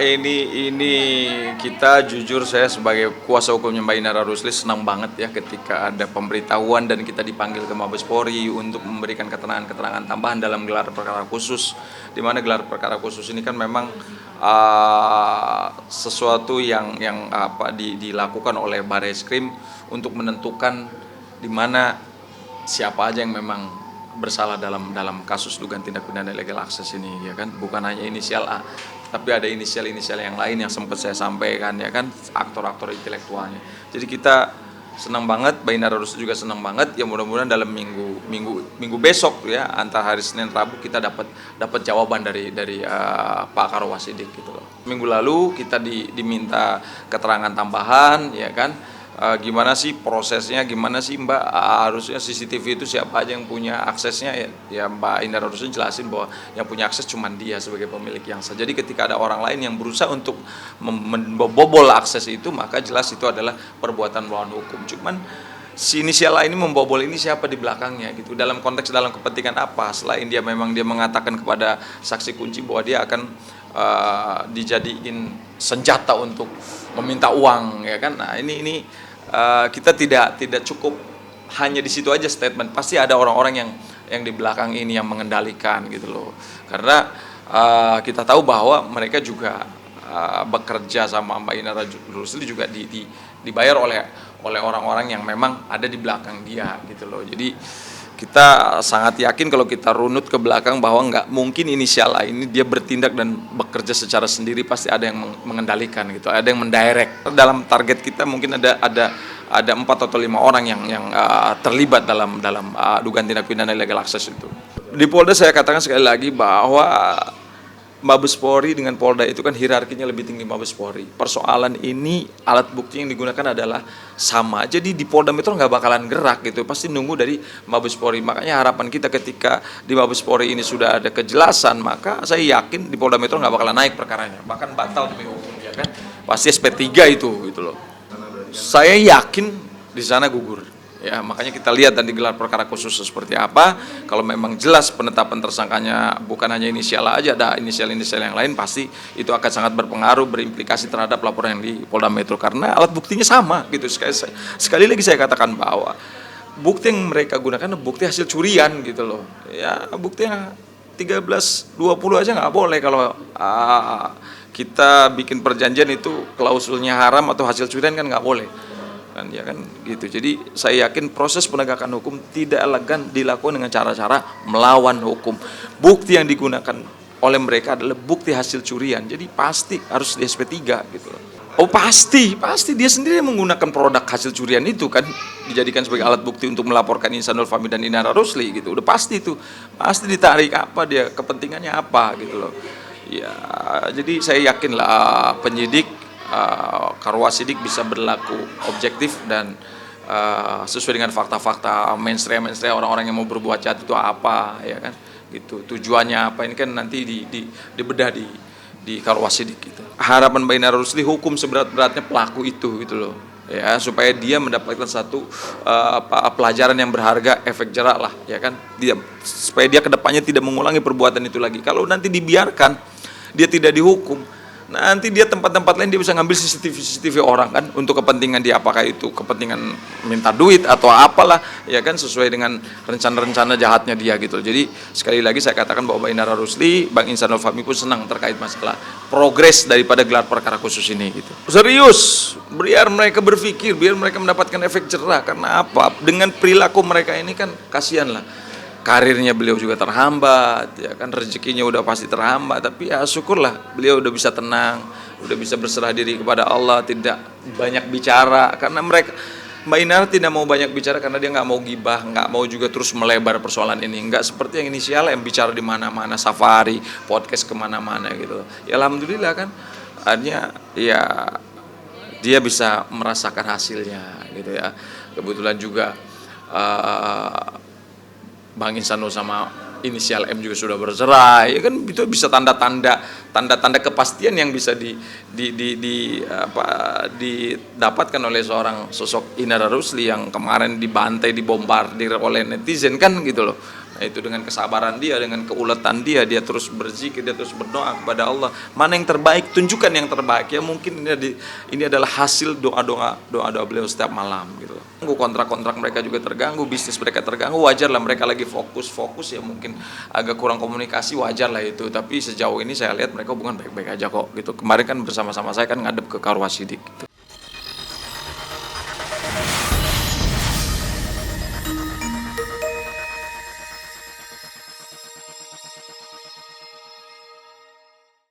Ini kita jujur, saya sebagai kuasa hukumnya Mbak Inara Rusli senang banget ya ketika ada pemberitahuan dan kita dipanggil ke Mabes Polri untuk memberikan keterangan-keterangan tambahan dalam gelar perkara khusus, di mana gelar perkara khusus ini kan memang sesuatu yang dilakukan oleh Barreskrim untuk menentukan di mana siapa aja yang memang bersalah dalam kasus dugaan tindak pidana illegal access ini, ya kan. Bukan hanya inisial A, tapi ada inisial-inisial yang lain yang sempat saya sampaikan, ya kan, aktor-aktor intelektualnya. Jadi kita senang banget, Mbak Inara Rusli juga senang banget. Ya mudah-mudahan dalam minggu besok ya, antara hari Senin Rabu kita dapat jawaban dari Pak Karowasidik gitu loh. Minggu lalu kita diminta keterangan tambahan, ya kan. Gimana sih prosesnya, gimana sih Mbak, harusnya CCTV itu siapa aja yang punya aksesnya, ya Mbak Inara Rusli jelasin bahwa yang punya akses cuma dia sebagai pemilik yang sah. Jadi ketika ada orang lain yang berusaha untuk membobol akses itu, maka jelas itu adalah perbuatan melawan hukum. Cuman si inisial A ini membobol ini siapa di belakangnya gitu, dalam kepentingan apa, selain dia mengatakan kepada saksi kunci bahwa dia akan dijadiin senjata untuk meminta uang, ya kan. Nah ini kita tidak cukup hanya di situ aja statement, pasti ada orang-orang yang di belakang ini yang mengendalikan gitu loh. Karena kita tahu bahwa mereka juga bekerja sama Mbak Inara Rusli juga dibayar oleh orang-orang yang memang ada di belakang dia gitu loh. Jadi kita sangat yakin kalau kita runut ke belakang bahwa nggak mungkin inisial A ini dia bertindak dan bekerja secara sendiri, pasti ada yang mengendalikan gitu, ada yang mendirect. Dalam target kita mungkin ada 4 atau 5 orang yang terlibat dalam dugaan tindak pidana illegal access itu. Di Polda saya katakan sekali lagi bahwa Mabes Polri dengan Polda itu kan hierarkinya lebih tinggi Mabes Polri. Persoalan ini alat bukti yang digunakan adalah sama. Jadi di Polda Metro nggak bakalan gerak gitu, pasti nunggu dari Mabes Polri. Makanya harapan kita ketika di Mabes Polri ini sudah ada kejelasan, maka saya yakin di Polda Metro nggak bakalan naik perkaranya, bahkan batal demi hukum, ya kan. Pasti SP3 itu gitu loh. Saya yakin di sana gugur. Ya, makanya kita lihat dan digelar perkara khusus seperti apa. Kalau memang jelas penetapan tersangkanya bukan hanya inisial aja, ada inisial-inisial yang lain, pasti itu akan sangat berpengaruh, berimplikasi terhadap laporan yang di Polda Metro, karena alat buktinya sama gitu. Sekali lagi saya katakan bahwa bukti yang mereka gunakan bukti hasil curian gitu loh. Ya, buktinya 13-20 aja nggak boleh kalau kita bikin perjanjian itu klausulnya haram atau hasil curian kan nggak boleh. Kan ya kan gitu. Jadi saya yakin proses penegakan hukum tidak elegan dilakukan dengan cara-cara melawan hukum. Bukti yang digunakan oleh mereka adalah bukti hasil curian. Jadi pasti harus di SP3 gitu. Oh pasti dia sendiri yang menggunakan produk hasil curian itu kan, dijadikan sebagai alat bukti untuk melaporkan Ihsanul Fahmi dan Inara Rusli gitu. Udah pasti itu. Pasti ditarik apa dia, kepentingannya apa gitu loh. Ya, jadi saya yakinlah penyidik Karowasidik bisa berlaku objektif dan sesuai dengan fakta-fakta mainstream orang-orang yang mau berbuat jahat itu apa, ya kan gitu, tujuannya apa, ini kan nanti dibedah di Karowasidik gitu. Harapan Mbak Inara Rusli hukum seberat-beratnya pelaku itu gitu loh, ya, supaya dia mendapatkan satu pelajaran yang berharga, efek jerak lah, ya kan, supaya dia kedepannya tidak mengulangi perbuatan itu lagi. Kalau nanti dibiarkan dia tidak dihukum, nanti dia tempat-tempat lain dia bisa ngambil CCTV orang kan, untuk kepentingan dia, apakah itu kepentingan minta duit atau apalah, ya kan, sesuai dengan rencana-rencana jahatnya dia gitu. Jadi sekali lagi saya katakan bahwa Mbak Inara Rusli, Bang Ihsanul Fahmi pun senang terkait masalah progres daripada gelar perkara khusus ini gitu. Serius, biar mereka berpikir, biar mereka mendapatkan efek jerah. Karena apa? Dengan perilaku mereka ini kan kasihan lah, karirnya beliau juga terhambat, ya kan, rezekinya udah pasti terhambat, tapi ya syukurlah beliau udah bisa tenang, udah bisa berserah diri kepada Allah, tidak banyak bicara, karena Mbak Inara tidak mau banyak bicara karena dia nggak mau gibah, nggak mau juga terus melebar persoalan ini, nggak seperti yang inisial yang bicara di mana-mana, safari, podcast kemana-mana gitu. Ya alhamdulillah kan, akhirnya ya dia bisa merasakan hasilnya gitu ya. Kebetulan juga Bang Ihsanul sama inisial M juga sudah bercerai, ya kan, itu bisa tanda-tanda kepastian yang bisa didapatkan oleh seorang sosok Inara Rusli yang kemarin dibantai, dibombardir oleh netizen kan gitu loh. Nah, itu dengan kesabaran dia, dengan keuletan dia, dia terus berzikir, dia terus berdoa kepada Allah. Mana yang terbaik, tunjukkan yang terbaik. Ya mungkin ini adalah hasil doa-doa beliau setiap malam gitu. Kontrak-kontrak mereka juga terganggu, bisnis mereka terganggu, wajar lah, mereka lagi fokus ya, mungkin agak kurang komunikasi, wajar lah itu. Tapi sejauh ini saya lihat mereka hubungan baik-baik aja kok gitu. Kemarin kan bersama-sama saya kan ngadep ke Karwasidik gitu.